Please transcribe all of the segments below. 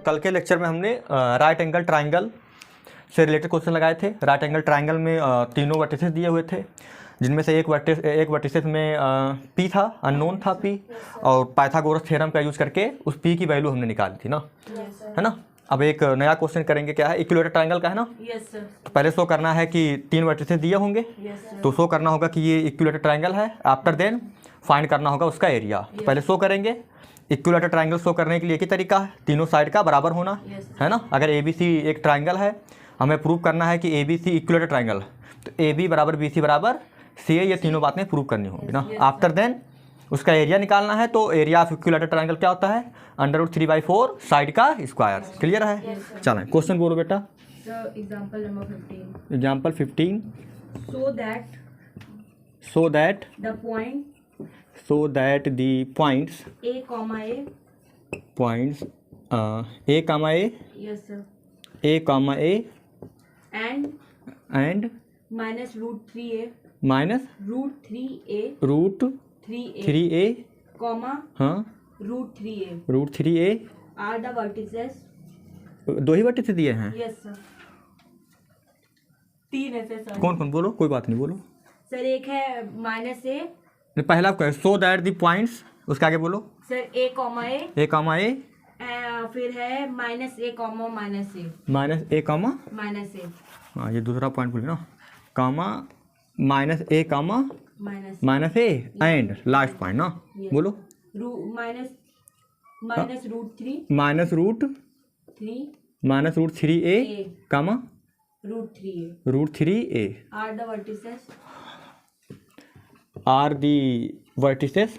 कल के लेक्चर में हमने राइट एंगल ट्राइंगल से रिलेटेड क्वेश्चन लगाए थे। राइट एंगल ट्राइंगल में तीनों वर्टिसेस दिए हुए थे, जिनमें से एक वर्टिसेस में पी था, अननोन था पी, और पाइथागोरस थ्योरम का यूज करके उस पी की वैल्यू हमने निकाली थी ना, है ना। अब एक नया क्वेश्चन करेंगे, क्या है, इक्विलेटरल ट्राइंगल का है ना। तो पहले शो करना है कि तीन वर्टिसेस दिए होंगे, तो शो करना होगा कि ये इक्विलेटरल ट्राइंगल है। आफ्टर देन फाइंड करना होगा उसका एरिया। तो पहले शो करेंगे। इक्विलेटरल ट्राइंगल शो करने के लिए एक ही तरीका है, तीनों साइड का बराबर होना, है ना। अगर ए बी सी एक ट्राइंगल है, हमें प्रूव करना है कि A B C equilateral triangle, तो ए बी बराबर बी सी बराबर सी, ये तीनों बातें प्रूव करनी होंगी ना। आफ्टर देन उसका एरिया निकालना है। तो एरिया ऑफ इक्विलेटरल ट्राइंगल क्या होता है, √3/4 साइड का स्क्वायर। क्लियर है। चलें क्वेश्चन बोलो बेटा। Example number 15। Example 15। so that the points a comma a points A comma A, yes sir A comma A and and -√3a minus √3a √3a comma हाँ √3a √3a। are the vertices। दो ही vertices दिए हैं। yes sir तीन ऐसे sir. कौन कौन, बोलो, कोई बात नहीं, बोलो। सर एक है -a पहला सो दैट द पॉइंट्स, उसके आगे बोलो। Sir a comma a A comma A फिर है -a comma -a minus A comma, -a हाँ ये दूसरा पॉइंट बोलिए ना, comma minus A comma minus A and last point ना, बोलो। -√3 -√3a comma √3a are the vertices are the vertices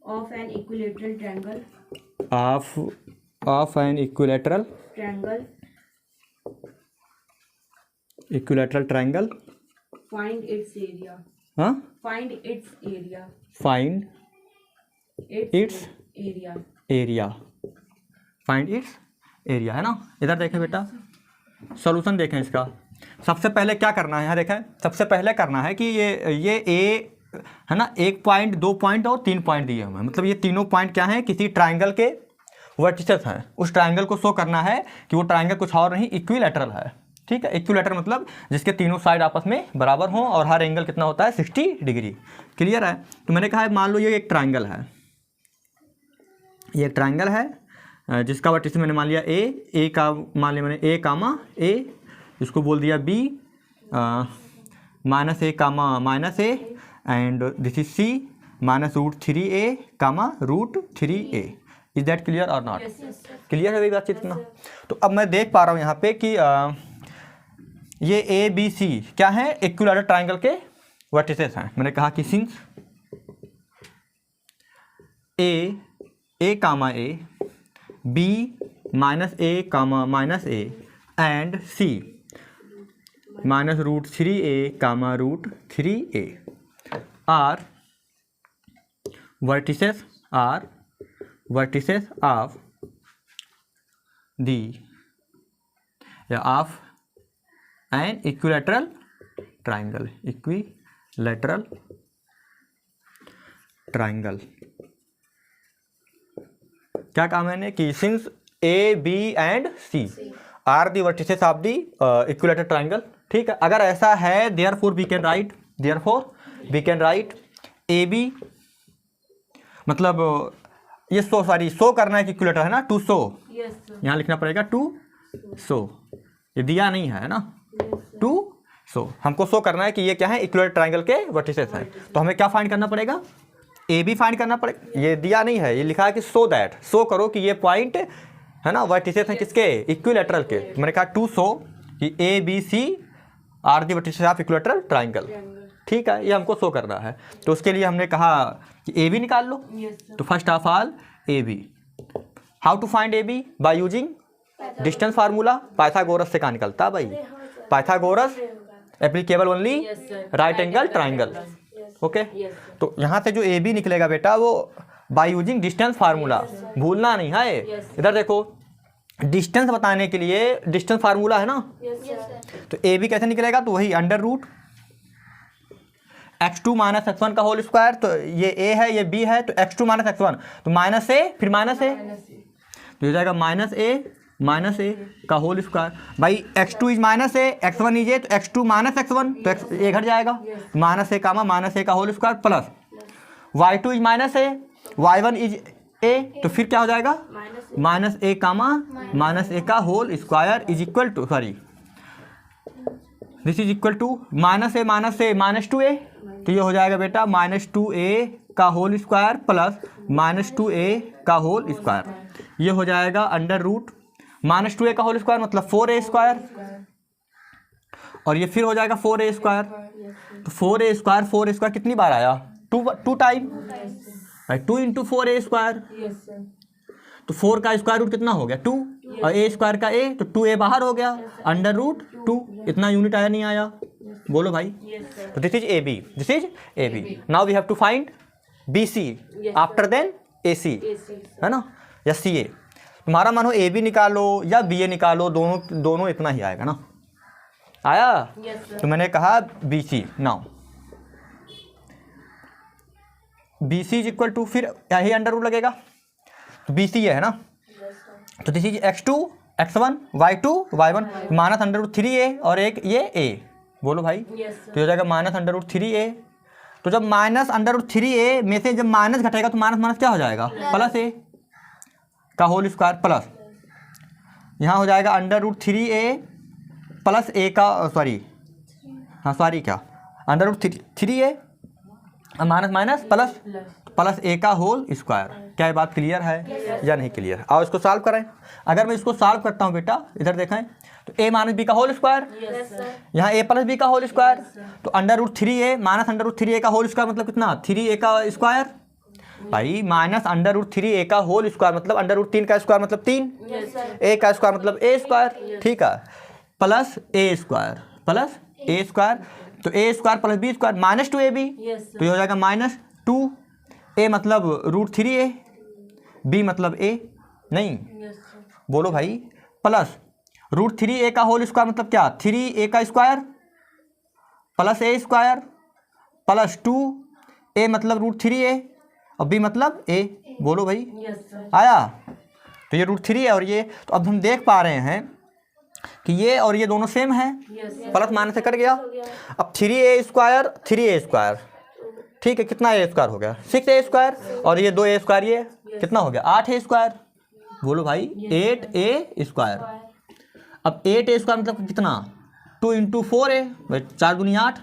of an equilateral triangle of an equilateral triangle. find its area हाँ, find its area find Its area area, find its area, है ना। इधर देखें बेटा, solution देखें इसका। सबसे पहले क्या करना है, यहाँ देखें, सबसे पहले करना है कि ये ए है ना, एक पॉइंट, दो पॉइंट और तीन पॉइंट दिए हुए हैं, मतलब ये तीनों पॉइंट क्या हैं, किसी ट्राइंगल के वर्टिसेस हैं। उस ट्राइंगल को शो करना है कि वो ट्राइंगल कुछ और नहीं, इक्विलेटरल है। ठीक है, इक्विलेटरल मतलब जिसके तीनों साइड आपस में बराबर हों और हर एंगल कितना होता है, 60 डिग्री। क्लियर है। तो मैंने कहा है, मान लो ये एक ट्राइंगल है, ये एक ट्राइंगल है जिसका वर्टिस मैंने मान लिया ए का मान लिया मैंने ए कामा ए, इसको बोल दिया B, -a comma -a and this is C, -√3a comma √3a। Is that clear और नॉट? क्लियर है बातचीत ना। तो अब मैं देख पा रहा हूँ यहाँ पे कि ये ए बी सी क्या है, इक्विलेटरल ट्राइंगल के वर्टिसेस हैं। मैंने कहा कि since A comma A, B -a comma -a and C -√3a comma √3a are vertices of an equilateral triangle, क्या कहा मैंने कि since A B and C are the vertices of the equilateral triangle. ठीक है, अगर ऐसा है therefore we can write A B, मतलब ये शो करना है कि इक्विलेटर है ना, टू शो, यहाँ लिखना पड़ेगा टू शो, ये दिया नहीं है ना, टू शो। हमको शो करना है कि ये क्या है, इक्विलेटरल ट्राइंगल के वर्टिसेस हैं। तो हमें क्या फाइंड करना पड़ेगा, ए बी फाइंड करना पड़ेगा। ये दिया नहीं है, ये लिखा है कि शो करो कि ये पॉइंट है ना वर्टिसेस हैं किसके, इक्विलेटरल के। मैंने कहा टू शो कि A B C are the vertices of equilateral triangle. ठीक है, ये हमको शो करना है। तो उसके लिए हमने कहा कि ए बी निकाल लो। तो first of all A B, how to find A B, by using distance formula. Pythagoras से कहाँ निकलता भाई, Pythagoras applicable only right angle triangle. Okay, तो यहाँ से जो ए बी निकलेगा बेटा, वो बाय यूजिंग डिस्टेंस फार्मूला, भूलना नहीं है। इधर देखो, डिस्टेंस बताने के लिए डिस्टेंस फार्मूला है ना। तो ए बी कैसे निकलेगा, तो वही √ x2 - x1 का होल स्क्वायर। तो ये a है, ये b है, तो x2 - x1, तो -a फिर -a। तो हो जाएगा माइनस ए का होल स्क्वायर। भाई x2 is minus A, x1 is A, तो x2 माइनस x1, तो ए घट जाएगा, माइनस ए का whole square plus y2 is minus A, y1 is A, तो फिर क्या हो जाएगा माइनस ए का whole square is equal to this is equal to minus A minus 2a, तो ये हो जाएगा बेटा माइनस 2a का whole square plus minus 2a का होल स्क्वायर, ये हो जाएगा अंडर रूट माइनस 2a का होल स्क्वायर मतलब 4a स्क्वायर, और ये फिर हो जाएगा 4a स्क्वायर, तो 4a स्क्वायर कितनी बार आया 2 टाइम, 2 इंटू 4a स्क्वायर, तो 4 का स्क्वायर रूट कितना हो गया 2, और a स्क्वायर का a, तो 2a बाहर हो गया, अंडर रूट 2, इतना यूनिट आया नहीं आया, बोलो भाई। तो this is A B, now we have to find BC after then AC, है ना, या CA। तुम्हारा मन हो AB निकालो या BA निकालो, दोनों इतना ही आएगा ना, आया। तो मैंने कहा BC, now BC is equal to, फिर यही अंडर रूट लगेगा, तो BC ये है ना, तो this is x2 x1 y2 y1 minus under root 3a और एक ये a, बोलो भाई। तो हो जाएगा माइनस अंडर रूट 3a, तो जब माइनस अंडर रूट 3a में से जब माइनस घटेगा तो माइनस क्या हो जाएगा प्लस a का होल स्क्वायर, प्लस यहाँ हो जाएगा under root 3a plus a का क्या under root 3a minus plus a का होल स्क्वायर। क्या ये बात क्लियर है या नहीं क्लियर? और इसको सॉल्व करें, अगर मैं इसको सॉल्व करता हूँ बेटा, इधर देखें तो a माइनस बी का होल स्क्वायर, यहाँ a प्लस बी का होल स्क्वायर, तो under root 3a minus under root 3a का होल स्क्वायर मतलब कितना 3a का स्क्वायर, भाई माइनस अंडर रूट 3a का होल स्क्वायर मतलब अंडर रूट 3 का स्क्वायर मतलब 3, a का स्क्वायर मतलब a स्क्वायर, ठीक है, प्लस a स्क्वायर, तो a square plus b square minus 2ab, तो ये हो जाएगा माइनस 2a मतलब रूट 3a, b मतलब a नहीं, बोलो भाई, प्लस रूट 3a का होल स्क्वायर मतलब क्या 3a का square plus a square plus 2a मतलब रूट 3a और b मतलब a, बोलो भाई आया। तो ये रूट 3 है और ये, तो अब हम देख पा रहे हैं कि ये और ये दोनों सेम है, प्लस माइनस से कट गया। अब 3a स्क्वायर ठीक है, कितना a स्क्वायर हो गया 6a स्क्वायर, और ये 2a स्क्वायर ये कितना हो गया 8a स्क्वायर, बोलो भाई 8a स्क्वायर। अब 8a स्क्वायर मतलब कितना 2 इंटू 4a, 4 दूनी 8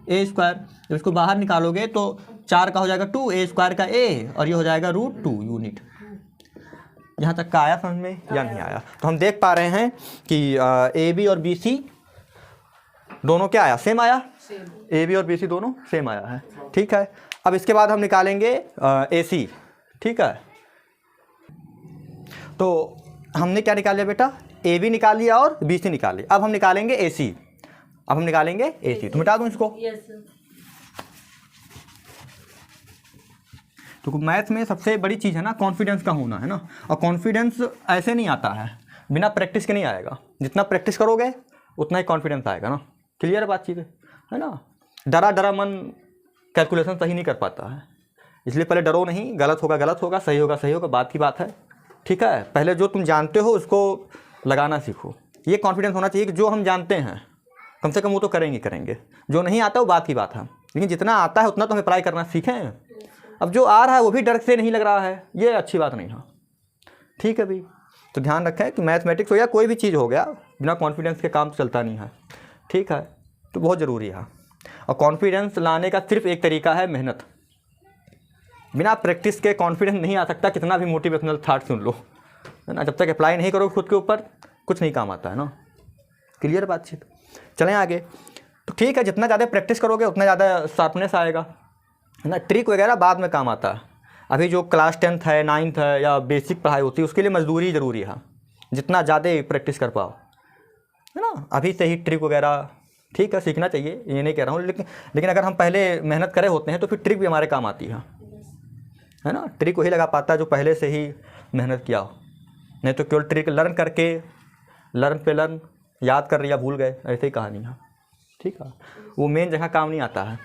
a स्क्वायर, जब इसको बाहर निकालोगे तो 4 का हो जाएगा 2, a स्क्वायर का a, और ये हो जाएगा रूट 2 यूनिट। यहाँ तक का आया समझ में या नहीं आया? तो हम देख पा रहे हैं कि ए बी और बी सी दोनों क्या आया सेम आया, ए बी और बी सी दोनों सेम आया है, ठीक है। अब इसके बाद हम निकालेंगे ए सी, ठीक है। तो हमने क्या निकाल लिया बेटा, ए बी निकाल लिया और बी सी निकाल लिया। अब हम निकालेंगे ए सी, तो मिटा दूँ इसको। तो मैथ में सबसे बड़ी चीज़ है ना कॉन्फिडेंस का होना, है ना, और कॉन्फिडेंस ऐसे नहीं आता है, बिना प्रैक्टिस के नहीं आएगा। जितना प्रैक्टिस करोगे उतना ही कॉन्फिडेंस आएगा ना, क्लियर बातचीत है ना। डरा मन कैलकुलेशन सही नहीं कर पाता है, इसलिए पहले डरो नहीं, गलत होगा, सही होगा, बात की बात है, ठीक है। पहले जो तुम जानते हो उसको लगाना सीखो, ये कॉन्फिडेंस होना चाहिए कि जो हम जानते हैं कम से कम वो तो करेंगे, जो नहीं आता वो बात की बात है, लेकिन जितना आता है उतना तो हमें अप्लाई करना सीखें। अब जो आ रहा है वो भी डर से नहीं लग रहा है, ये अच्छी बात नहीं है, ठीक है भाई। तो ध्यान रखें कि मैथमेटिक्स हो या कोई भी चीज़ हो गया, बिना कॉन्फिडेंस के काम चलता नहीं है, ठीक है। तो बहुत ज़रूरी है, और कॉन्फिडेंस लाने का सिर्फ एक तरीका है मेहनत। बिना प्रैक्टिस के कॉन्फिडेंस नहीं आ सकता, कितना भी मोटिवेशनल थाट सुन लो, है ना। जब तक अप्लाई नहीं करो खुद के ऊपर कुछ नहीं काम आता है ना, क्लियर बातचीत। चलें आगे। तो ठीक है, जितना ज़्यादा प्रैक्टिस करोगे उतना ज़्यादा शार्पनेस आएगा, है ना। ट्रिक वगैरह बाद में काम आता है, अभी जो क्लास 10th है 9th है या बेसिक पढ़ाई होती है उसके लिए मजदूरी ज़रूरी है, जितना ज़्यादा प्रैक्टिस कर पाओ, है ना। अभी से ही ट्रिक वगैरह ठीक है सीखना चाहिए, ये नहीं कह रहा हूँ, लेकिन अगर हम पहले मेहनत करे होते हैं तो फिर ट्रिक भी हमारे काम आती है ना। ट्रिक वही लगा पाता है जो पहले से ही मेहनत किया हो, नहीं तो केवल ट्रिक लर्न करके लर्न याद कर लिया भूल गए, ऐसे ही कहानी है, ठीक है। वो मेन जगह काम नहीं आता है।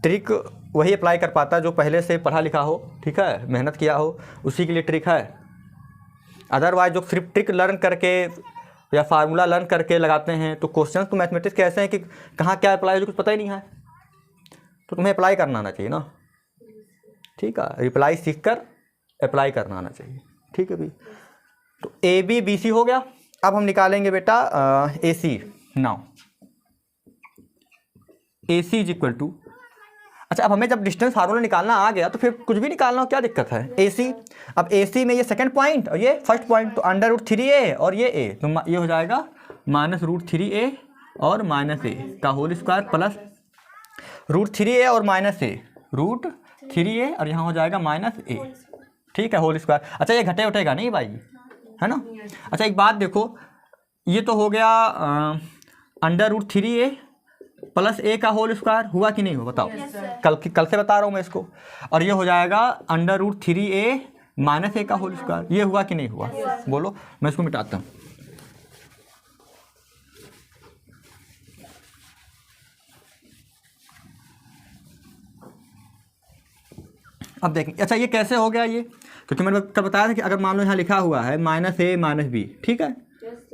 ट्रिक वही अप्लाई कर पाता जो पहले से पढ़ा लिखा हो, ठीक है, मेहनत किया हो, उसी के लिए ट्रिक है। अदरवाइज जो सिर्फ ट्रिक लर्न करके या फार्मूला लर्न करके लगाते हैं तो क्वेश्चन तो मैथमेटिक्स के ऐसे हैं कि कहाँ क्या अप्लाई हो कुछ पता ही नहीं है, तो तुम्हें अप्लाई करना आना चाहिए ना, ठीक है, रिप्लाई सीख कर अप्लाई करना आना चाहिए, ठीक है भाई। तो ए बी बी सी हो गया। अब हम निकालेंगे बेटा A C. Now A C is equal to, अच्छा अब हमें जब डिस्टेंस फार्मूला निकालना आ गया तो फिर कुछ भी निकालना हो, क्या दिक्कत है। ए सी, अब ए सी में ये सेकंड पॉइंट और ये फर्स्ट पॉइंट, तो अंडर रूट 3a और ये a, तो ये हो जाएगा माइनस रूट 3a और माइनस a का whole square plus root 3a और माइनस a, रूट 3a और यहाँ हो जाएगा माइनस a, ठीक है, होल स्क्वायर। अच्छा ये घटे उठेगा नहीं भाई, है ना। अच्छा एक बात देखो, ये तो हो गया under root 3a plus a का होल स्क्वायर, हुआ कि नहीं हुआ बताओ। कल से बता रहा हूँ मैं इसको। और ये हो जाएगा under root 3a minus a का होल स्क्वायर, ये हुआ कि नहीं हुआ बोलो। मैं इसको मिटाता हूँ। अब देखें, अच्छा ये कैसे हो गया ये, क्योंकि मैंने कल बताया था कि अगर मान लो यहाँ लिखा हुआ है माइनस ए माइनस बी, ठीक है,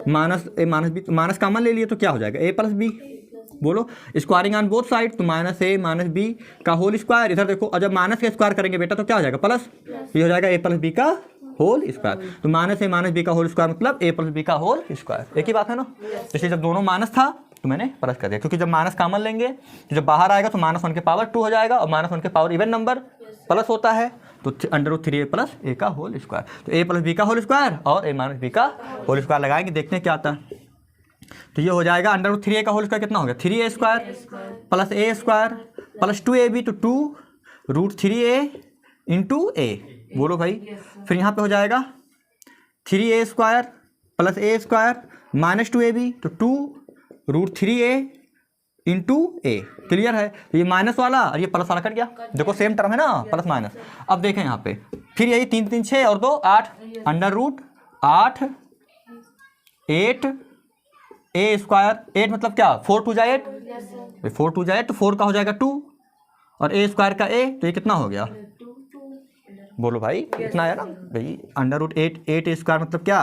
माइनस ए माइनस बी, तो माइनस कॉमन ले लिए तो क्या हो जाएगा ए प्लस बी, बोलो स्क्वायरिंग ऑन बोथ साइड, तो माइनस ए माइनस बी का होल स्क्वायर। इधर देखो, और जब माइनस का स्क्वायर करेंगे बेटा तो क्या हो जाएगा प्लस, ये हो जाएगा ए प्लस बी का होल स्क्वायर। तो माइनस ए माइनस बी का होल स्क्वायर मतलब ए प्लस बी का होल स्क्वायर, एक ही बात है ना। इसलिए जब दोनों माइनस था तो मैंने प्लस कर दिया, क्योंकि जब माइनस कॉमन लेंगे तो जब बाहर आएगा तो -1 के पावर 2 हो जाएगा, और -1 के पावर इवन नंबर प्लस होता है, तो अंडर रूट 3a प्लस ए का होल स्क्वायर, तो ए प्लस बी का होल स्क्वायर और ए माइनस बी का होल स्क्वायर लगाएंगे, देखते हैं क्या आता है। तो ये हो जाएगा अंडर रूट 3a का होल स्क्वायर कितना हो गया 3a square plus a square plus 2ab, तो 2 रूट 3a इंटू a, बोलो भाई। फिर यहाँ पे हो जाएगा 3a square plus a square minus 2ab, तो 2 रूट 3a इंटू ए, क्लियर है। तो ये माइनस वाला और ये प्लस वाला कट गया, देखो सेम टर्म है ना, प्लस माइनस। अब देखें यहाँ पे फिर यही 3 3 6 और 2 8, अंडर रूट 8 8 ए स्क्वायर, 8 मतलब क्या 4 2 जा 8, 4 2 जा 8, तो 4 का हो जाएगा 2 और ए स्क्वायर का ए, तो ये कितना हो गया बोलो भाई, कितना आया ना भाई, अंडर रूट 8 ए स्क्वायर मतलब क्या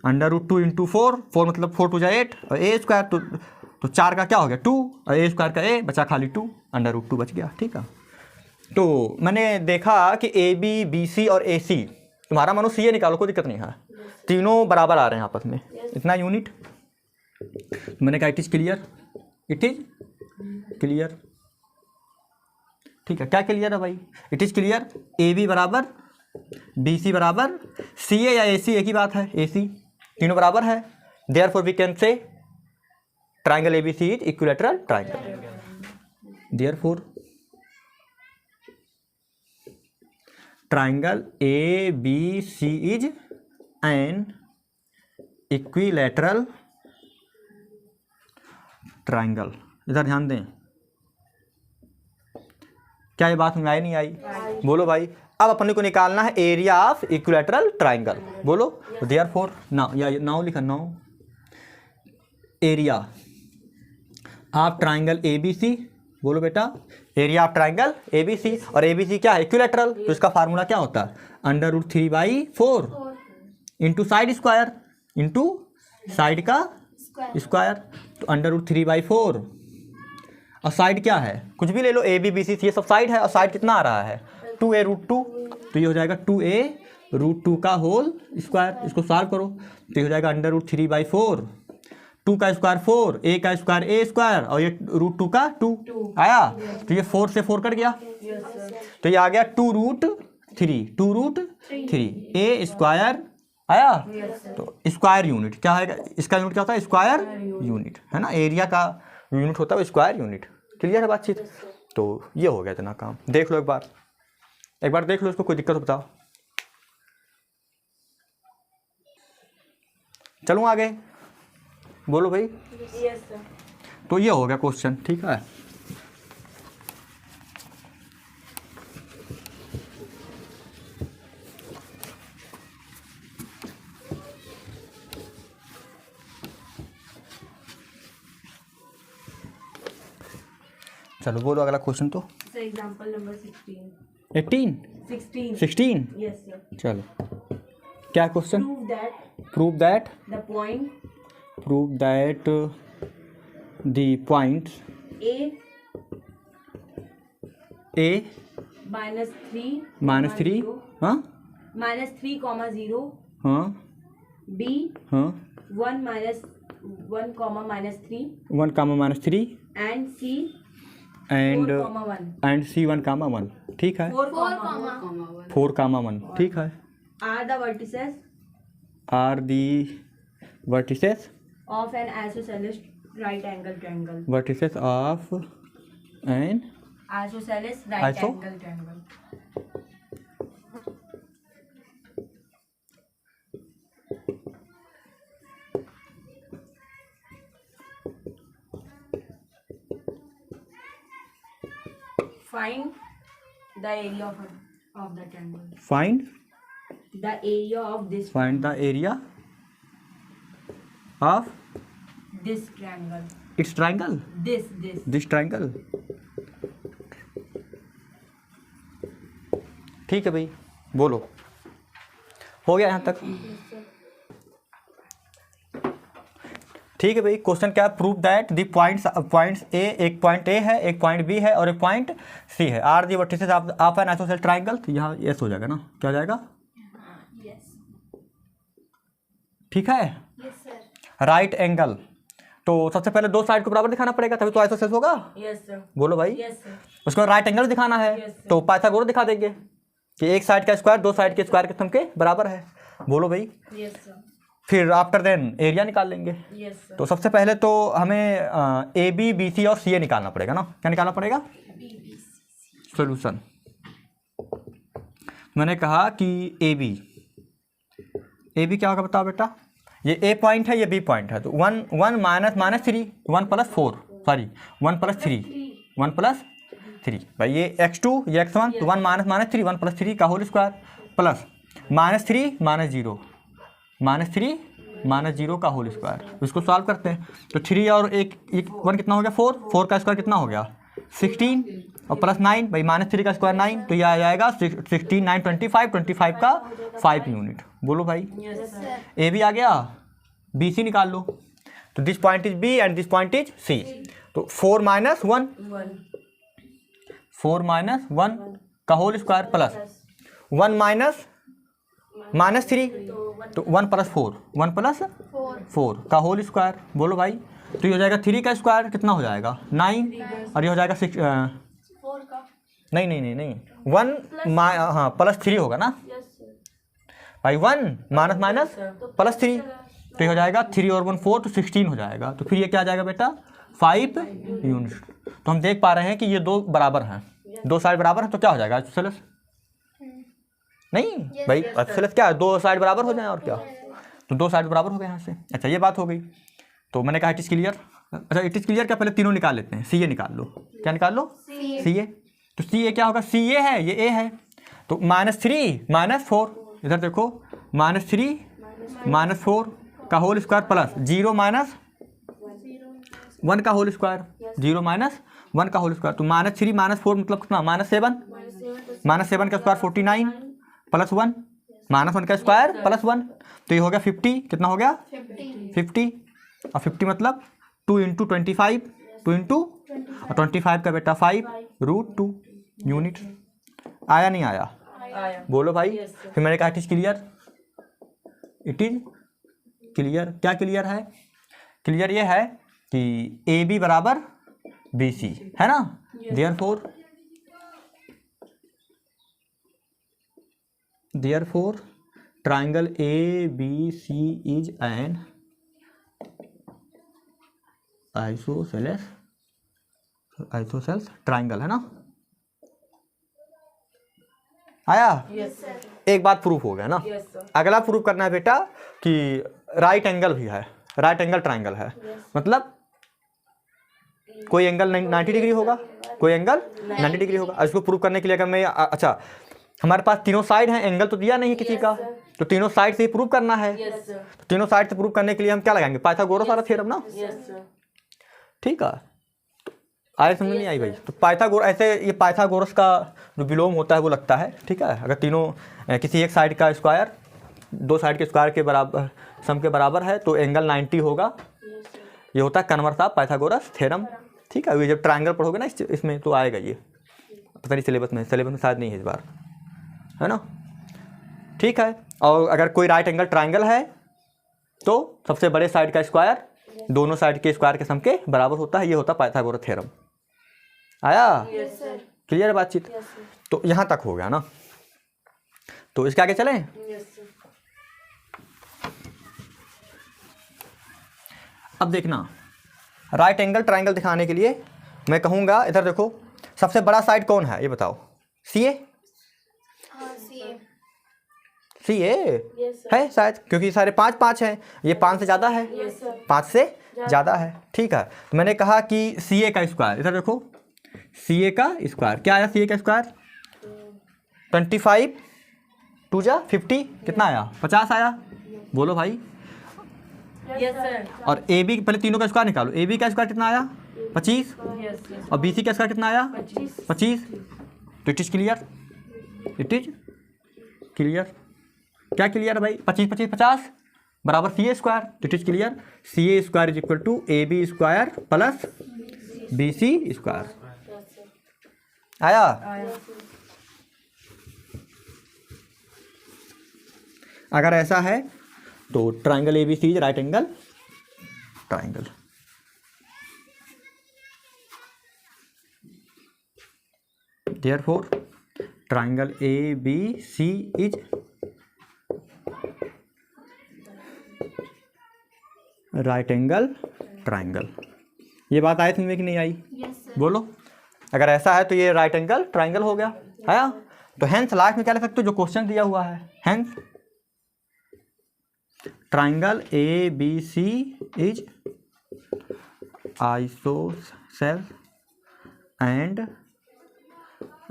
अंडर रूट 2 इंटू 4 मतलब 4 2 जा 8 और ए स्क्वायर, तो 4 का क्या हो गया 2 और ए स्क्वायर का ए बचा खाली 2, अंडर रूट 2 बच गया, ठीक है। तो मैंने देखा कि ए बी बी सी और ए सी, तुम्हारा मानो सी ए निकालो कोई दिक्कत नहीं है, तीनों बराबर आ रहे हैं आपस में, इतना यूनिट। मैंने कहा it is clear, it is clear, ठीक है। क्या क्लियर है भाई, it is clear, A B बराबर बी सी बराबर सी ए या ए सी एक ही बात है, ए सी तीनों बराबर है, therefore we can say triangle ABC is equilateral triangle, therefore triangle ABC is an equilateral triangle. इधर ध्यान दें, क्या ये बात समझ आई नहीं आई बोलो भाई। अब अपने को निकालना है एरिया ऑफ इक्विलैटरल ट्राइंगल, बोलो देयरफॉर नाउ, या नाउ लिखा now, area of triangle ABC, बोलो बेटा एरिया ऑफ ट्राइंगल ABC, और ABC क्या है इक्विलैटरल, तो इसका फार्मूला क्या होता है under root 3/4 into side square into side का स्क्वायर, तो अंडर रूट 3/4 और साइड क्या है कुछ भी ले लो, ए बी बी सी ये सब साइड है, और साइड कितना आ रहा है 2a रूट 2, तो ये हो जाएगा 2a रूट 2 का होल स्क्वायर। इसको सॉल्व करो तो ये हो जाएगा अंडर रूट 3/4, 2 का स्क्वायर 4, a का स्क्वायर a स्क्वायर, और ये रूट 2 का 2 आया, तो ये 4 से 4 कट गया, तो ये आ गया 2 रूट 3 a स्क्वायर आया, तो स्क्वायर यूनिट क्या है, इसका यूनिट क्या होता है स्क्वायर यूनिट, है ना, एरिया का यूनिट होता है स्क्वायर यूनिट, क्लियर है बातचीत। तो ये हो गया इतना काम, देख लो एक बार देख लो इसको, कोई दिक्कत हो बताओ। चलूँ आगे, बोलो भाई। तो ये हो गया क्वेश्चन, ठीक है। चलो बोलो अगला क्वेश्चन तो। Sir example number 16 18 16 16 yes sir. चलो क्या question. Prove that the point A A -3 हाँ -3, 0 हाँ B हाँ 1 -3 1, -3 and C एंड 4, 1 C 1, 1 ठीक है। 4, 4, 1 ठीक है। are the vertices are the vertices of an isosceles right angle triangle. Vertices of an Isosceles right Iso? angle triangle. Find the area of the triangle. Find The area of this the area of this triangle. It's triangle This. This triangle. ठीक है भाई बोलो हो गया यहाँ तक। ठीक है भाई क्वेश्चन क्या है। Prove that the points A, एक पॉइंट ए है, एक पॉइंट बी है और एक पॉइंट सी है। Are the vertices of an isosceles triangle. तो यहाँ यस हो जाएगा ना, क्या हो जाएगा ठीक है। राइट एंगल तो सबसे पहले दो साइड को बराबर दिखाना पड़ेगा तभी तो आइसोसेलेस होगा। Yes sir. बोलो भाई। Yes sir. उसको राइट एंगल दिखाना है Yes, sir. तो पाइथागोरस दिखा देंगे कि एक साइड का स्क्वायर दो साइड के स्क्वायर के सम के बराबर है। बोलो भाई। Yes sir. फिर आफ्टर देन एरिया निकाल लेंगे। Yes sir. तो सबसे पहले तो हमें ए बी बी सी और सी ए निकालना पड़ेगा ना। क्या निकालना पड़ेगा। सोल्यूशन मैंने कहा कि ए बी क्या होगा बताओ बेटा। ये ए पॉइंट है ये बी पॉइंट है तो 1 -3 1 + 4 सॉरी 1 + 3 1 + 3 भाई ये x2 ये x1 तो 1 -3 1 + 3 का होल स्क्वायर प्लस -3 -0 -3 का होल स्क्वायर। इसको सॉल्व करते हैं तो 3 और 1 कितना हो गया 4 का स्क्वायर कितना हो गया 16 और प्लस 9 भाई -3 का स्क्वायर 9 तो ये आ जाएगा 16 9 25 का 5 यूनिट। बोलो भाई। Yes sir. ए बी आ गया बी सी निकाल लो तो this point is B and this point is C. तो 4 - 1 का होल स्क्वायर प्लस 1 -3 तो 1 + 4 का होल स्क्वायर। बोलो भाई तो ये हो जाएगा 3 का स्क्वायर कितना हो जाएगा 9 और ये हो जाएगा 6 नहीं 1 हाँ +3 होगा ना भाई 1 माइनस +3 तो ये हो जाएगा 3 और 1 4 तो 16 हो जाएगा। तो फिर ये क्या आ जाएगा बेटा 5 यूनिट। तो हम देख पा रहे हैं कि ये दो बराबर हैं दो साइड बराबर हैं तो क्या हो जाएगा आइसोसेलेस नहीं भाई आइसोसेलेस क्या है दो साइड बराबर हो जाए और क्या तो दो साइड बराबर हो गए यहाँ से। अच्छा ये बात हो गई तो मैंने कहा इट इज़ क्लियर। अच्छा इट इज़ क्लियर क्या पहले तीनों निकाल लेते हैं। सी ए निकाल लो। क्या निकाल लो सी ए। तो सी ए क्या होगा सी ए है ये ए है तो -3 -4 इधर देखो -3 -4 का होल स्क्वायर प्लस 0 - 1 का होल स्क्वायर 0 - 1 का होल स्क्वायर तो -3 -4 मतलब कितना -7 का स्क्वायर 49 प्लस 1 -1 का स्क्वायर प्लस 1 तो ये हो गया 50 कितना हो गया 50 और 50 मतलब 2 × 25 2 × और 25 का बेटा 5√2 यूनिट। आया नहीं आया बोलो भाई। फिर मैंने कहा इट इज क्लियर क्या क्लियर है। क्लियर ये है कि ए बी बराबर बी सी है ना। Therefore triangle A B C is an isosceles triangle है ना। आया एक बात प्रूफ हो गया ना। अगला प्रूफ करना है बेटा कि राइट एंगल भी है राइट एंगल ट्राइंगल है मतलब कोई एंगल 90 डिग्री होगा कोई एंगल 90 डिग्री होगा। इसको प्रूव करने के लिए अगर मैं अच्छा हमारे पास तीनों साइड हैं एंगल तो दिया नहीं किसी का तो तीनों साइड से ही प्रूव करना है। तो तीनों साइड से प्रूव करने के लिए हम क्या लगाएंगे पाइथागोरस वाला थ्योरम ना। ठीक है आए समझ नहीं आई भाई? तो पाइथागोरस ऐसे, ये पाइथागोरस का जो विलोम होता है वो लगता है, ठीक है। अगर तीनों किसी एक साइड का स्क्वायर दो साइड के स्क्वायर के बराबर सम के बराबर है तो एंगल 90 होगा। ये होता है कन्वर्स ऑफ पाइथागोरस थ्योरम, ठीक है। ये जब ट्रायंगल पढ़ोगे ना इसमें तो आएगा ये, पता नहीं सिलेबस में शायद नहीं है इस बार, है ना, ठीक है। और अगर कोई राइट एंगल ट्रायंगल है तो सबसे बड़े साइड का स्क्वायर दोनों साइड के स्क्वायर के सम के बराबर होता है, ये होता है पाइथागोरस थ्योरम। आया? क्लियर है बातचीत? तो यहाँ तक हो गया ना, तो इसके आगे चलें। अब देखना, राइट एंगल ट्रायंगल दिखाने के लिए मैं कहूँगा, इधर देखो, सबसे बड़ा साइड कौन है ये बताओ? सी ए? सी ए है शायद, क्योंकि सारे 5 5 हैं, ये 5 से ज़्यादा है, 5 से ज़्यादा है, ठीक है। तो मैंने कहा कि सी ए का स्क्वायर, इधर देखो, सी ए का स्क्वायर क्या आया? सी ए का स्क्वायर 25 2 जा 50, कितना आया? 50 आया, बोलो भाई। Yes sir. और ए बी, पहले तीनों का स्क्वायर निकालो। ए बी का स्क्वायर कितना आया? 25। और बी सी का स्क्वायर कितना आया? 25। तो it is clear, it is clear. क्या क्लियर है भाई? 25 25 50 बराबर सी ए स्क्वायर, तो it is clear. C A square is equal to A B square plus B C square. आया? अगर ऐसा है तो triangle A B C is right angle triangle. Therefore triangle A B C is right angle triangle. ये बात आई समझ में कि नहीं आई? बोलो। अगर ऐसा है तो ये राइट एंगल ट्राइंगल हो गया, है? तो हेंस लास्ट में क्या लिख सकते हो? जो क्वेश्चन दिया हुआ है, hence triangle A B C is isosceles and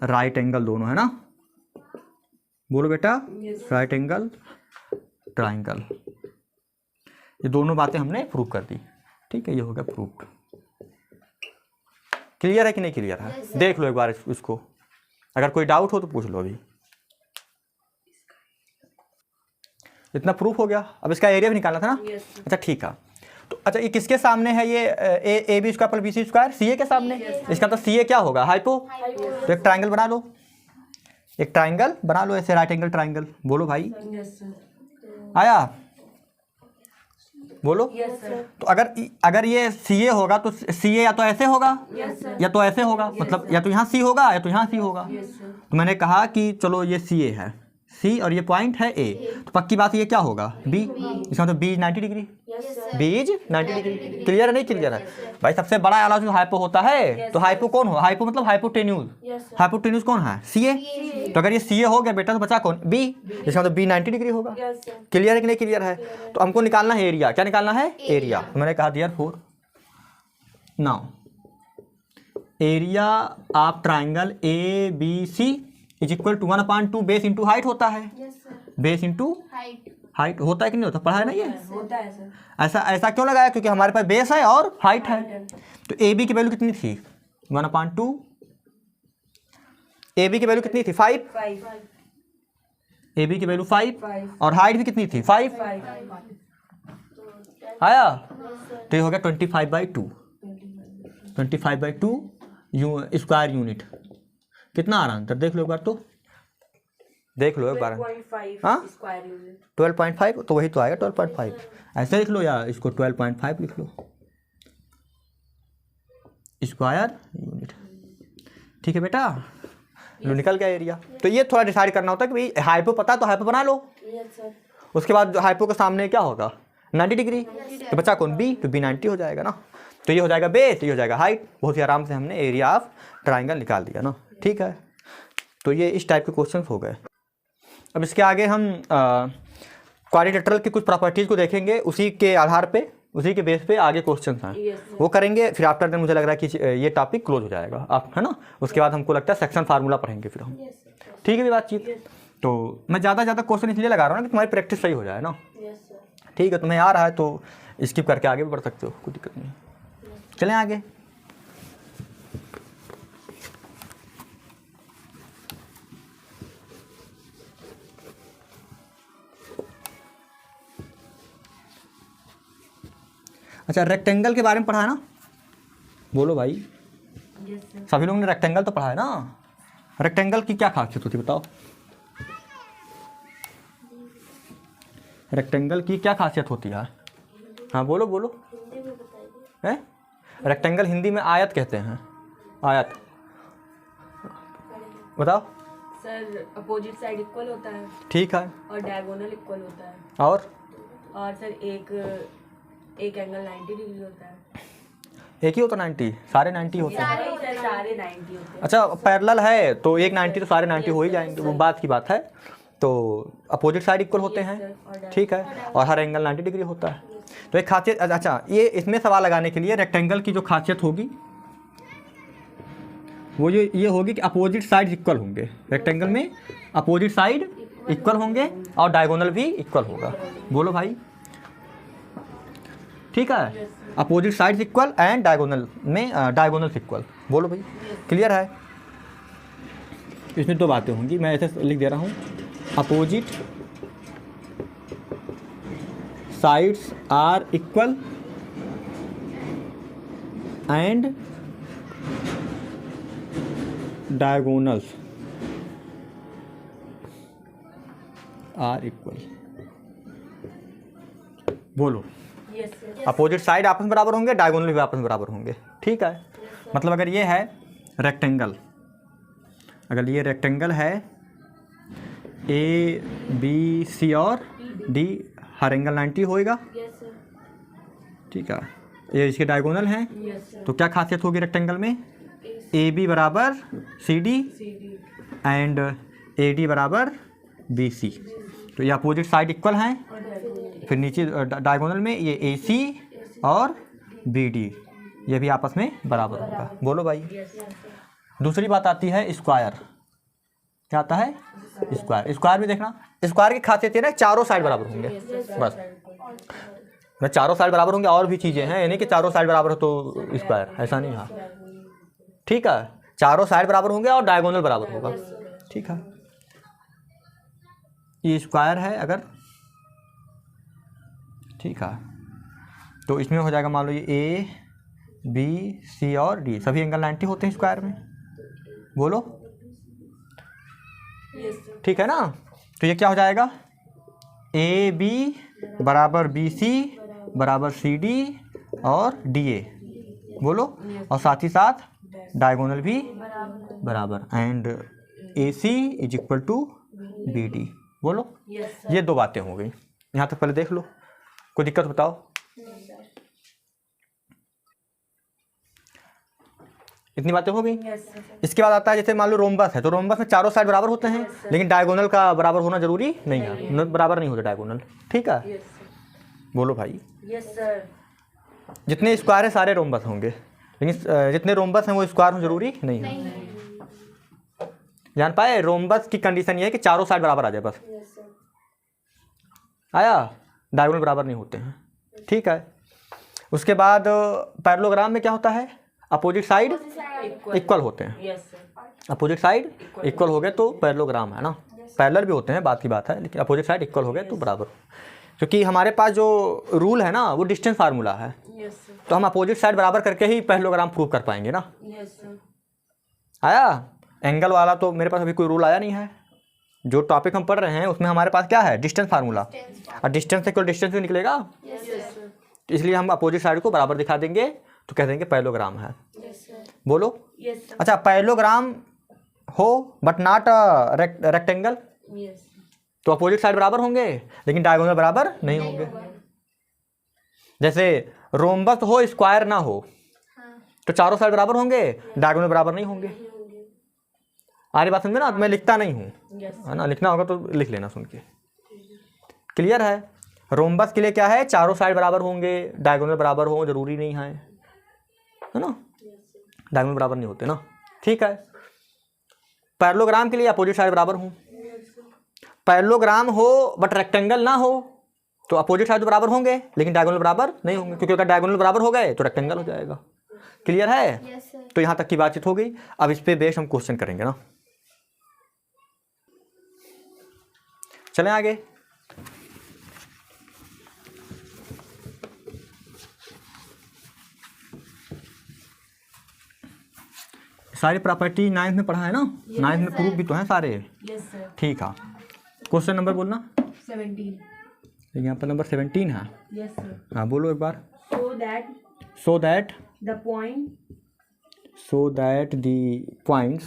right angle, दोनों है ना? बोलो बेटा, राइट एंगल ट्राइंगल। ये दोनों बातें हमने प्रूव कर दी, ठीक है। ये हो गया प्रूव। क्लियर है कि नहीं क्लियर है? देख लो एक बार इसको, अगर कोई डाउट हो तो पूछ लो अभी। इतना प्रूफ हो गया। अब इसका एरिया भी निकालना था ना? अच्छा ठीक है। तो अच्छा, ये किसके सामने है? ये A B square plus B C square, C A के सामने। इसका तो सी ए क्या होगा? हाइपो। तो एक ट्राइंगल बना लो, एक ट्राइंगल बना लो ऐसे, राइट एंगल ट्राइंगल। बोलो भाई। आया? बोलो। तो अगर ये सी ए होगा तो सी ए या तो ऐसे होगा या तो ऐसे होगा, मतलब या तो यहाँ सी होगा या तो यहाँ सी होगा। तो मैंने कहा कि चलो ये सी ए है, सी और ये पॉइंट है ए, तो पक्की बात ये क्या होगा? बी। इसका मतलब B is 90 degree, B is 90 degree. Clear है नहीं क्लियर है भाई? सबसे बड़ा वाला जो हाइपो होता है, तो हाइपो कौन हो? हाइपो मतलब हाइपोटेन्यूज। हाइपोटेन्यूज कौन है? सी ए। तो अगर ये सी ए हो गया बेटा तो बचा कौन? बी। इसका मतलब बी 90 डिग्री होगा। क्लियर है कि नहीं क्लियर है? तो हमको निकालना है एरिया। क्या निकालना है? एरिया। तो मैंने कहा therefore now area of triangle A B C is equal to 1/2 base into height होता है। बेस इंटू हाइट होता है कि नहीं होता? पढ़ा है ना ये? होता है सर। ऐसा क्यों लगाया? क्योंकि हमारे पास बेस है और हाइट है। तो ए बी की वैल्यू कितनी थी? 1/2। ए बी की वैल्यू कितनी थी? 5। 5 ए बी की वैल्यू 5 और हाइट भी कितनी थी? 5। आया? तो ये हो गया 25/2। 25/2 स्क्वायर यूनिट। कितना आ रहा आंसर? देख लो एक बार, तो देख लो एक बार। 12.5 स्क्वायर यूनिट। 12.5 तो वही तो आएगा 12.5। ऐसे लिख लो या इसको 12.5 लिख लो, स्क्वायर यूनिट। ठीक है बेटा, लो निकल गया एरिया। तो ये थोड़ा डिसाइड करना होता है कि भाई हाइपो पता तो हाइपो बना लो। उसके बाद हाइपो के सामने क्या होगा? 90 डिग्री। तो बचा कौन? बी। तो बी 90 हो जाएगा ना। तो ये हो जाएगा बेस, ये हो जाएगा हाइट। बहुत ही आराम से हमने एरिया ऑफ ट्राइंगल निकाल दिया ना, ठीक है। तो ये इस टाइप के क्वेश्चन हो गए। अब इसके आगे हम क्वाड्रिलेटरल की कुछ प्रॉपर्टीज़ को देखेंगे, उसी के आधार पे, उसी के बेस पे आगे क्वेश्चन हैं वो करेंगे। फिर आफ्टर देन मुझे लग रहा है कि ये टॉपिक क्लोज हो जाएगा, आप है ना। उसके बाद हमको लगता है सेक्शन फार्मूला पढ़ेंगे फिर हम। ठीक है भी बातचीत। तो मैं ज़्यादा ज़्यादा क्वेश्चन इसलिए लगा रहा हूँ ना कि तुम्हारी प्रैक्टिस सही हो जाए ना। ठीक है, तुम्हें आ रहा है तो स्किप करके आगे भी बढ़ सकते हो, कोई दिक्कत नहीं। चलें आगे। अच्छा, रेक्टेंगल के बारे में पढ़ा है ना? बोलो भाई, यस सर। सभी लोगों ने रेक्टेंगल तो पढ़ा है ना? रेक्टेंगल की क्या खासियत होती है बताओ? रेक्टेंगल की क्या खासियत होती है? हाँ बोलो बोलो। है रेक्टेंगल हिंदी में आयत कहते हैं, आयत। बताओ। सर अपोजिट साइड इक्वल होता है ठीक है, और डायगोनल इक्वल होता है, और सर एक एंगल 90 डिग्री होता है। एक ही होता 90? सारे 90 होते हैं? सर सारे 90 होते हैं। अच्छा, पैरेलल है तो एक 90 तो सारे 90 हो ही जाएंगे, वो बात की बात है। तो अपोजिट साइड इक्वल होते हैं, ठीक है, और हर एंगल 90 डिग्री होता है। तो एक खासियत, अच्छा ये इसमें सवाल लगाने के लिए रेक्टेंगल की जो खासियत होगी वो ये होगी कि अपोजिट साइड इक्वल होंगे। रेक्टेंगल में अपोजिट साइड इक्वल होंगे और डायगोनल भी इक्वल होगा। बोलो भाई, ठीक है, opposite side equal and diagonal में डायगोनल इक्वल। बोलो भाई, क्लियर है? इसमें दो बातें होंगी, मैं ऐसे लिख दे रहा हूँ, opposite sides are equal and diagonals are equal. बोलो, यस सर। अपोजिट साइड आपस में बराबर होंगे, डायगोनल भी आपस में बराबर होंगे, ठीक है। मतलब अगर ये है रेक्टेंगल, अगर ये रेक्टेंगल है ए बी सी और डी, हर एंगल 90 होएगा, यस सर। ठीक है। ये इसके डायगोनल हैं, यस सर। तो क्या खासियत होगी रेक्टेंगल में? ए बी बराबर C D CD and A D बराबर बी सी। तो ये अपोजिट साइड इक्वल हैं। और डायगोनल। फिर नीचे डायगोनल में ये ए सी और बी डी, ये भी आपस में बराबर होगा। बोलो भाई। Yes sir. दूसरी बात आती है स्क्वायर। क्या आता है? स्क्वायर। स्क्वायर में देखना, स्क्वायर की खासियत ये ना चारों साइड बराबर होंगे, बस। ना चारों साइड बराबर होंगे, और भी चीज़ें हैं, यानी कि चारों साइड बराबर हो तो स्क्वायर, ऐसा नहीं। हाँ ठीक है, चारों साइड बराबर होंगे और डायगोनल बराबर होगा, ठीक है। ये स्क्वायर है अगर, ठीक है, तो इसमें हो जाएगा, मान लो ये ए बी सी और डी, सभी एंगल 90 होते हैं स्क्वायर में। बोलो, यस सर। ठीक है ना? तो ये क्या हो जाएगा? ए बी बराबर बी सी बराबर सी डी और डी ए। बोलो, और साथ ही साथ डायगोनल भी बराबर, and A C is equal to B D. बोलो, यस सर। ये दो बातें हो गई। यहाँ तक पहले देख लो, कोई दिक्कत बताओ? इतनी बातें हो गई। Yes sir. इसके बाद आता है, जैसे मान लो रोम्बस है, तो रोम्बस में चारों साइड बराबर होते हैं, लेकिन डायगोनल का बराबर होना जरूरी नहीं है, बराबर नहीं होता डायगोनल, ठीक है। Yes sir. बोलो भाई, यस सर। जितने स्क्वायर है सारे रोम्बस होंगे, लेकिन जितने रोम्बस हैं वो स्क्वायर हो जरूरी नहीं है। जान पाए, रोम्बस की कंडीशन ये है कि चारों साइड बराबर आ जाए, बस। Yes sir. आया, डायगोनल बराबर नहीं होते हैं, ठीक है। उसके बाद पैरेललोग्राम में क्या होता है? अपोजिट साइड इक्वल होते हैं। Yes sir. Opposite side equal हो गए तो पैरेललोग्राम है ना। पैरेलल भी होते हैं, बात की बात है, लेकिन अपोजिट साइड इक्वल हो गए तो बराबर। क्योंकि हमारे पास जो रूल है ना वो डिस्टेंस फार्मूला है, यस सर। तो हम अपोजिट साइड बराबर करके ही पैरेललोग्राम प्रूव कर पाएंगे ना। Yes sir. आया? एंगल वाला तो मेरे पास अभी कोई रूल आया नहीं है। जो टॉपिक हम पढ़ रहे हैं उसमें हमारे पास क्या है? डिस्टेंस फार्मूला, और डिस्टेंस से कोई डिस्टेंस भी निकलेगा, यस सर। इसलिए हम अपोजिट साइड को बराबर दिखा देंगे तो कह देंगे पैरेललोग्राम है। Yes sir. बोलो, यस सर। अच्छा, पैरेललोग्राम हो बट नॉट रेक्टेंगल, यस तो अपोजिट साइड बराबर होंगे लेकिन डायगोनल बराबर नहीं होंगे। जैसे रोम्बस हो स्क्वायर ना हो, तो चारों साइड बराबर होंगे, डायगोनल बराबर नहीं होंगे। आ रही बात समझे ना? मैं लिखता नहीं हूँ, है ना, लिखना होगा तो लिख लेना सुन के। क्लियर है? रोम्बस के लिए क्या है? चारों साइड बराबर होंगे, डायगोनल बराबर हो जरूरी नहीं है ना, डायगोनल बराबर नहीं होते ना, ठीक है। पैरेललोग्राम के लिए अपोजिट साइड बराबर हो, पैरेललोग्राम हो बट रेक्टेंगल ना हो तो अपोजिट साइड बराबर होंगे लेकिन डायगोनल बराबर नहीं होंगे, क्योंकि अगर डायगोनल बराबर हो गए तो रेक्टेंगल हो जाएगा। क्लियर है? तो यहाँ तक की बातचीत हो गई। अब इस पे बेस्ड हम क्वेश्चन करेंगे ना। चलें आगे। सारी प्रॉपर्टी 9th में पढ़ा है ना? 9th में प्रूफ भी तो हैं सारे। Yes sir. ठीक है, क्वेश्चन नंबर बोलना। 17। यहाँ पर नंबर 17 है। Yes sir. हाँ बोलो एक बार। So that the points 1, 1,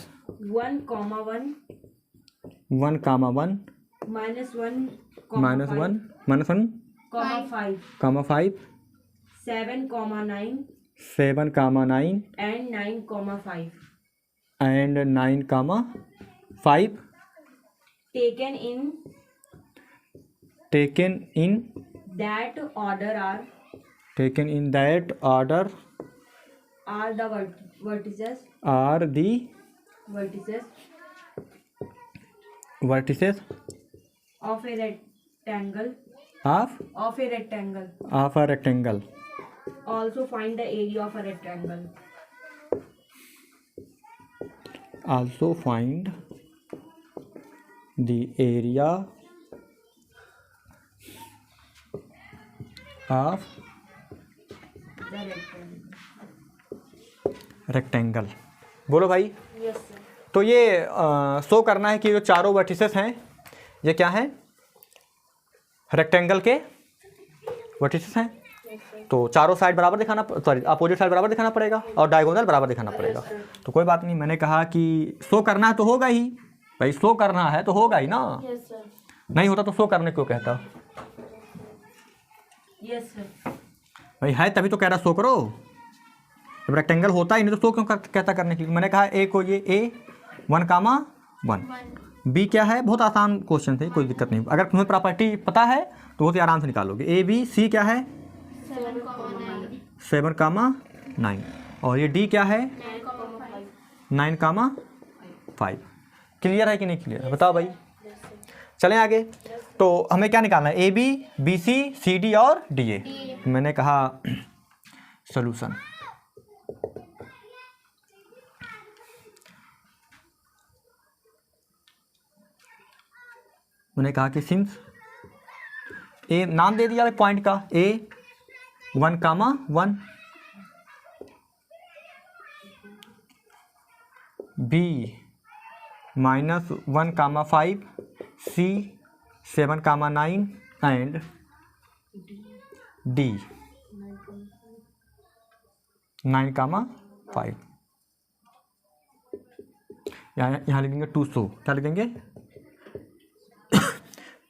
1 -1, -1 -1, 5 7, 9 7, 9 and 9, 5 and 9, 5 taken in that order are the vertices are the vertices of a rectangle. of a rectangle. Also find the area of a rectangle. Also find the area of The rectangle. rectangle. बोलो भाई। Yes sir. तो ये show करना है कि जो चारों vertices हैं ये क्या हैं? रेक्टेंगल के वर्टिसेस हैं। तो चारों साइड बराबर दिखाना, सॉरी अपोजिट साइड बराबर दिखाना पड़ेगा और डायगोनल बराबर दिखाना पड़ेगा। तो कोई बात नहीं, मैंने कहा कि शो करना है तो होगा ही भाई, शो करना है तो होगा ही ना। Yes sir. नहीं होता तो शो करने क्यों कहता Yes sir. भाई? है तभी तो कह रहा शो करो। जब रेक्टेंगल होता ही नहीं तो शो क्यों कहता करने के लिए? मैंने कहा ए को ये A 1, 1 B क्या है? बहुत आसान क्वेश्चन थे, कोई दिक्कत नहीं। अगर तुम्हें प्रॉपर्टी पता है तो बहुत ही आराम से निकालोगे। A B C क्या है? 7, 9 और ये D क्या है? 9, 5। क्लियर है कि नहीं क्लियर? बताओ भाई। चलें आगे। तो हमें क्या निकालना है? AB BC CD और DA। मैंने कहा सॉल्यूशन। मैंने कहा कि सिंस ए नाम दे दिया पॉइंट का, A 1, 1 B -1, 5 C 7, 9 and D 9, 5। यहाँ लिखेंगे 200। क्या लिखेंगे?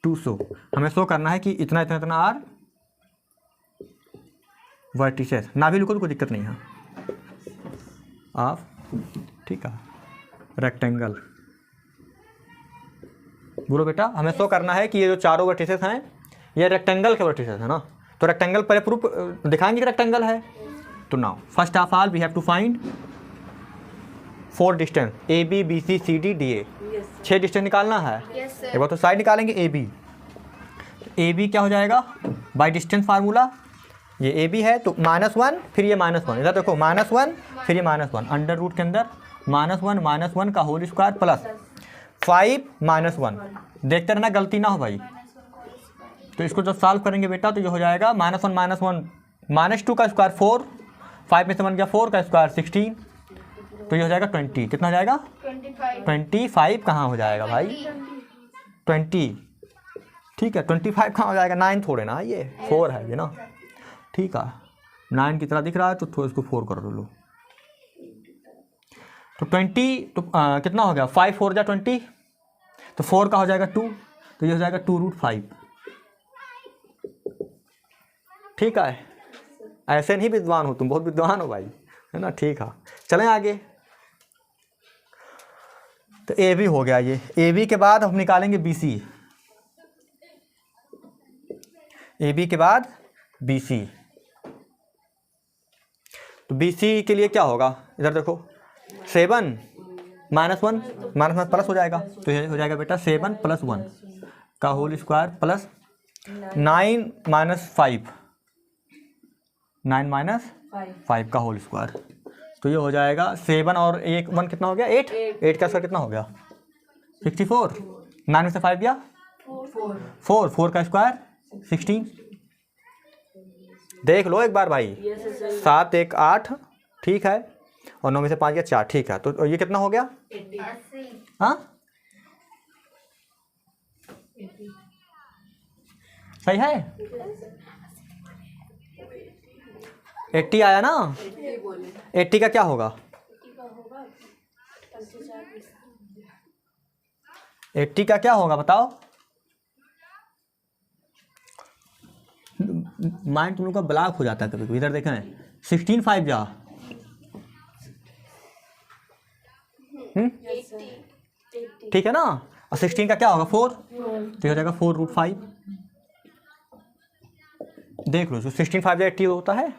200। हमें शो करना है कि इतना इतना इतना आर वर्टिसेस। ना भी लिखो तो कोई दिक्कत नहीं है। आप ठीक है, रेक्टेंगल। बोलो बेटा, हमें शो करना है कि ये जो चारों वर्टिसेस हैं ये रेक्टेंगल के वर्टिसेस है ना। तो रेक्टेंगल पहले प्रूफ दिखाएंगे कि रेक्टेंगल है। तो now first of all we have to find 4 distance AB BC CD DA। 6 distance निकालना है। एक बार तो साइड निकालेंगे AB क्या हो जाएगा? बाय डिस्टेंस फार्मूला ये AB है तो -1 फिर ये -1। इधर देखो -1 फिर ये -1 अंडर रूट के अंदर -1 का होल स्क्वायर प्लस 5 -1। देखते रहना गलती ना हो भाई। तो इसको जब सॉल्व करेंगे बेटा तो ये हो जाएगा -1 -2 का स्क्वायर 4, 5 में से 1 गया 4 का स्क्वायर 16, तो ये हो जाएगा 20। कितना हो जाएगा? 25 कहाँ हो जाएगा भाई? 20। ठीक है, 25 कहाँ हो जाएगा? 9 थोड़े ना, ये 4 है ये ना। ठीक है, 9 की तरह दिख रहा है तो थोड़ा इसको 4 कर लो। तो 20 तो कितना हो गया? 5 4 जा 20, तो 4 का हो जाएगा 2, तो ये हो जाएगा 2√5। ठीक है, ऐसे नहीं विद्वान हो तुम, बहुत विद्वान हो भाई, है ना। ठीक है, चलें आगे। तो AB हो गया ये। AB के बाद हम निकालेंगे BC। AB के बाद BC। तो BC के लिए क्या होगा? इधर देखो 7 -1 प्लस हो जाएगा, तो ये हो जाएगा बेटा 7 + 1 का होल स्क्वायर प्लस 9 - 5 का होल स्क्वायर। तो ये हो जाएगा 7 और 1 कितना हो गया? 8 का स्क्वायर कितना हो गया? 64। 9 में से 5 गया 4 का स्क्वायर 16। देख लो एक बार भाई, 7 1 8। ठीक है, और 9 में से 5 गया 4, ठीक है। तो ये कितना हो गया? 80। हाँ सही है, 80 आया ना। 80 का क्या होगा? 80 का क्या होगा बताओ? माइंड तुम लोग का ब्लॉक हो जाता है कभी कभी। इधर देखें 16 5 जा, ठीक है ना। और 16 का क्या होगा? 4, तो हो जाएगा 4√5। देख लो 16 5 जा 80 होता है,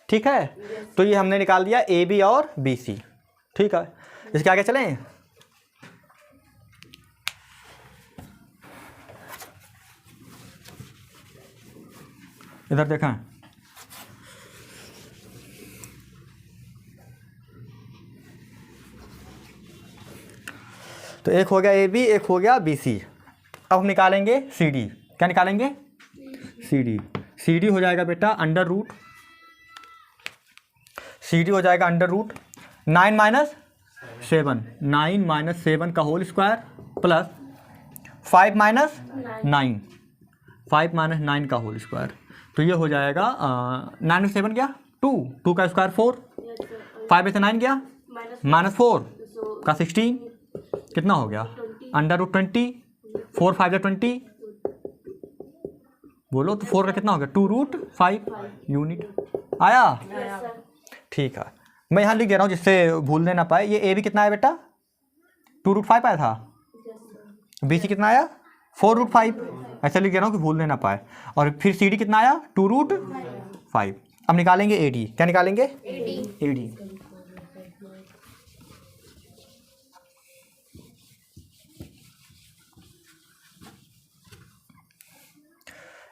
ठीक है। तो ये हमने निकाल दिया ए बी और बी सी, ठीक है। इसके आगे चलें। इधर देखें, तो एक हो गया ए बी, एक हो गया बी सी। अब हम निकालेंगे सी डी। क्या निकालेंगे? C D. सी डी हो जाएगा बेटा अंडर रूट, सी डी हो जाएगा अंडर रूट 9 माइनस 7, 9 माइनस 7 का whole square plus 5 minus 9, 5 minus 9 का होल स्क्वायर। तो ये हो जाएगा 9 में 7 गया 2, 2 का स्क्वायर 4, 5 में से 9 गया माइनस 4 का 16, कितना हो गया? अंडर रूट 20, 4 5 20, बोलो तो 4 का कितना हो गया? 2√5 यूनिट आया, ठीक है। मैं यहाँ लिख दे रहा हूँ जिससे भूलने ना पाए। ये ए बी कितना आया बेटा? 2√5 आया था। बी सी कितना आया? 4√5। ऐसा लिख दे रहा हूँ कि भूलने ना पाए। और फिर सी डी कितना आया? 2√5। अब निकालेंगे ए डी। क्या निकालेंगे? A D.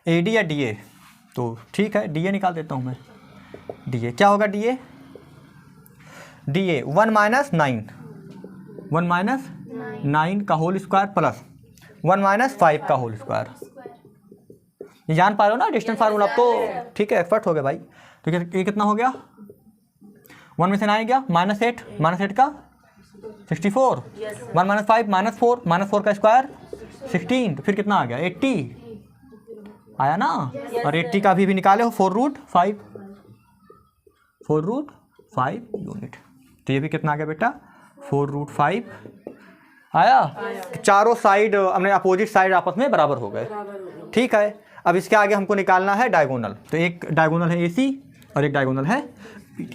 ए डी या डी ए? तो ठीक है डी ए निकाल देता हूँ मैं। डी ए क्या होगा? डी ए 1 माइनस 9, 1 माइनस 9 का होल स्क्वायर प्लस 1 माइनस 5 का होल स्क्वायर। ये जान पा रहे हो ना डिस्टेंस फार्मूला? अब तो ठीक है एक्सपर्ट हो गए भाई। तो ये कितना हो गया? 1 में से 9 गया -8, -8 का 64, 1 माइनस 5 -4, -4 का स्क्वायर 16, तो फिर कितना आ गया? 80 आया ना। और 80 का भी निकाले हो 4√5, 4√5 यूनिट। तो ये भी कितना आ गया बेटा? 4√5 आया। चारों साइड हमने अपोजिट साइड आपस में बराबर हो गए, ठीक है। अब इसके आगे हमको निकालना है डायगोनल। तो एक डायगोनल है AC और एक डायगोनल है BD।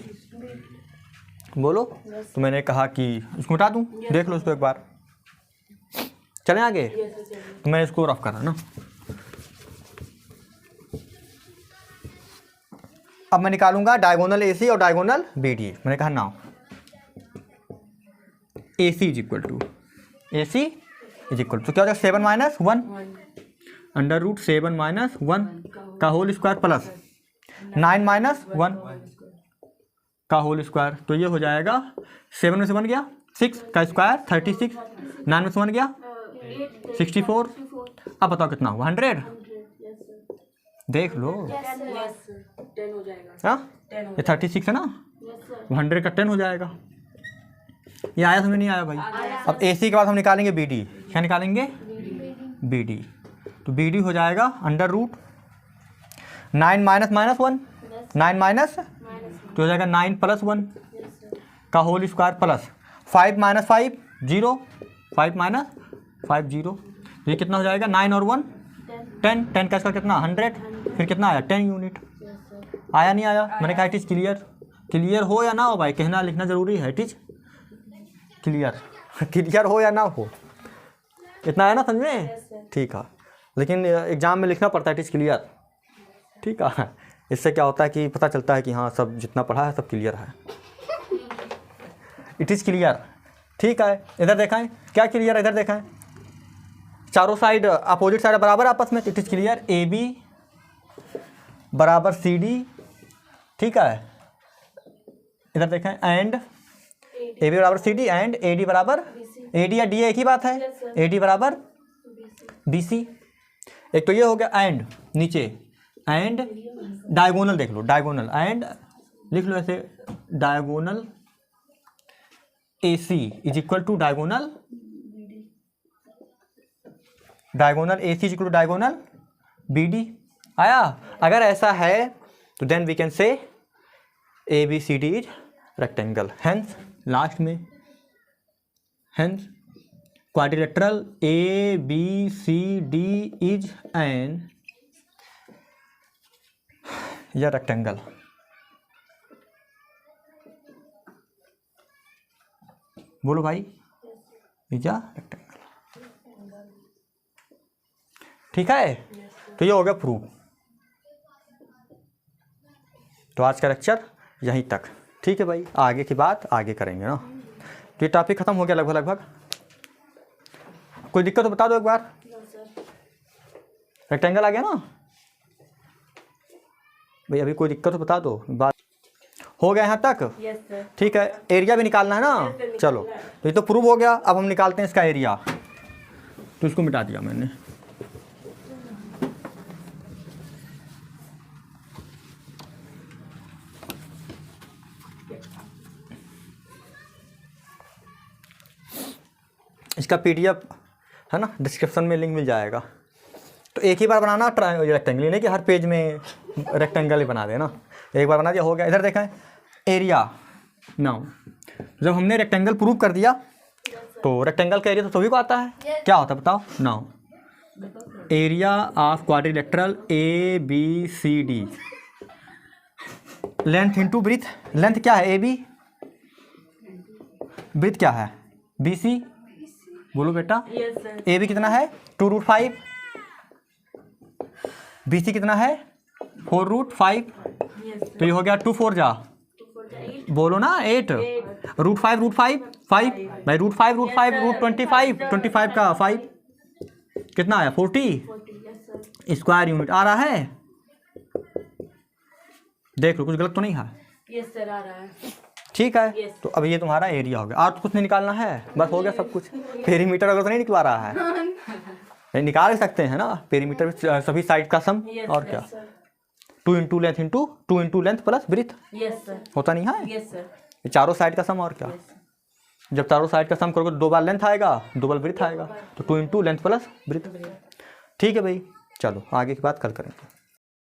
बोलो। तो मैंने कहा कि इसको मिटा दूं, देख लो इसको एक बार। चलें आगे। तो मैं इसको रफ कर रहा ना। अब मैं निकालूंगा डायगोनल AC और डायगोनल BD। मैंने कहा now AC is equal to तो क्या हो जाएगा? 7 माइनस 1 अंडर रूट 7 माइनस 1 का होल स्क्वायर प्लस 9 माइनस 1 का होल स्क्वायर। तो ये हो जाएगा 7 में से 1 गया 6 का स्क्वायर 36, 9 में से 1 गया 64। अब बताओ कितना हुआ? 100। देख लो 10 हो जाएगा। हाँ ये 36 है ना, 100 का 10 हो जाएगा। ये आया समझ नहीं आया भाई? अब AC के बाद हम निकालेंगे BD। क्या निकालेंगे? BD। तो BD हो जाएगा अंडर रूट 9 माइनस 1, 9 माइनस, तो हो जाएगा 9 प्लस 1 का whole square plus 5 minus 5 0, 5 minus 5 0। तो ये कितना हो जाएगा? 9 और 1 10, 10 का स्क्वायर कितना? 100। फिर कितना आया? 10 यूनिट। आया नहीं आया? मैंने कहा इट इज़ क्लियर। क्लियर हो या ना हो भाई, कहना लिखना जरूरी है। इट इज क्लियर, क्लियर हो या ना हो, इतना है ना समझ में? ठीक है। लेकिन एग्जाम में लिखना पड़ता है इट इज क्लियर, ठीक है। इससे क्या होता है कि पता चलता है कि हाँ सब जितना पढ़ा है सब क्लियर है। इट इज़ क्लियर, ठीक है। इधर देखाएं क्या क्लियर है? इधर देखाएं चारों साइड अपोजिट साइड बराबर आपस में। इट इज़ क्लियर AB बराबर CD, ठीक है। इधर देखें एंड AB बराबर CD एंड AD बराबर AD या DA एक ही बात है। AD बराबर BC। एक तो ये हो गया एंड नीचे, एंड डायगोनल देख लो, डायगोनल एंड लिख लो ऐसे, diagonal AC is equal to diagonal AC is equal to diagonal BD। आया? अगर ऐसा है तो then we can say ABCD is rectangle. Hence last में hence quadrilateral ABCD is an या रेक्टेंगल। बोलो भाई, इज या रेक्टेंगल। ठीक है, तो ये हो गया प्रूफ। तो आज का लेक्चर यहीं तक। ठीक है भाई, आगे की बात आगे करेंगे ना। तो ये टॉपिक खत्म हो गया लगभग। कोई दिक्कत तो बता दो एक बार। रेक्टेंगल आ गया ना भाई, अभी कोई दिक्कत तो बता दो। बात हो गया यहाँ तक? Yes sir. ठीक है, एरिया भी निकालना है ना। चलो, तो ये तो प्रूव हो गया। अब हम निकालते हैं इसका एरिया। तो इसको मिटा दिया मैंने। इसका PDF है ना, डिस्क्रिप्शन में लिंक मिल जाएगा। तो एक ही बार बनाना रेक्टेंगल, नहीं कि हर पेज में रेक्टेंगल ही बना देना। एक बार बना दिया, हो गया। इधर देखें एरिया। नाउ जब हमने रेक्टेंगल प्रूव कर दिया तो रेक्टेंगल का एरिया तो सभी को आता है। क्या होता है बताओ। Now area of quadrilateral ABCD, length into breadth. Length क्या है AB, ब्रीथ क्या है BC। बोलो बेटा। Yes sir. AB कितना है 2√5, BC कितना है 4√5। यस तो ये हो गया 2 4 जा, बोलो ना 8। √5 5 भाई, √5 √25 का 5 कितना आया 40 स्क्वायर यूनिट आ रहा है। देख लो कुछ गलत तो नहीं है। यस सर, आ रहा है। ठीक है, Yes. तो अब ये तुम्हारा एरिया हो गया। और तो कुछ नहीं निकालना है, बस हो गया सब कुछ। पेरीमीटर अगर तो नहीं निकलवा रहा है, नहीं निकाल ही सकते हैं ना। पेरीमीटर में सभी साइड का सम। Yes, और क्या, yes, sir. 2 into length plus breadth yes sir. होता नहीं है। Yes sir. ये चारों साइड का सम। और क्या, जब चारों साइड का सम करोगे तो 2 बार लेंथ आएगा, 2 बार ब्रीथ आएगा। तो 2 इंटू लेंथ प्लस ब्रीथ। ठीक है भाई, चलो आगे की बात कल करेंगे।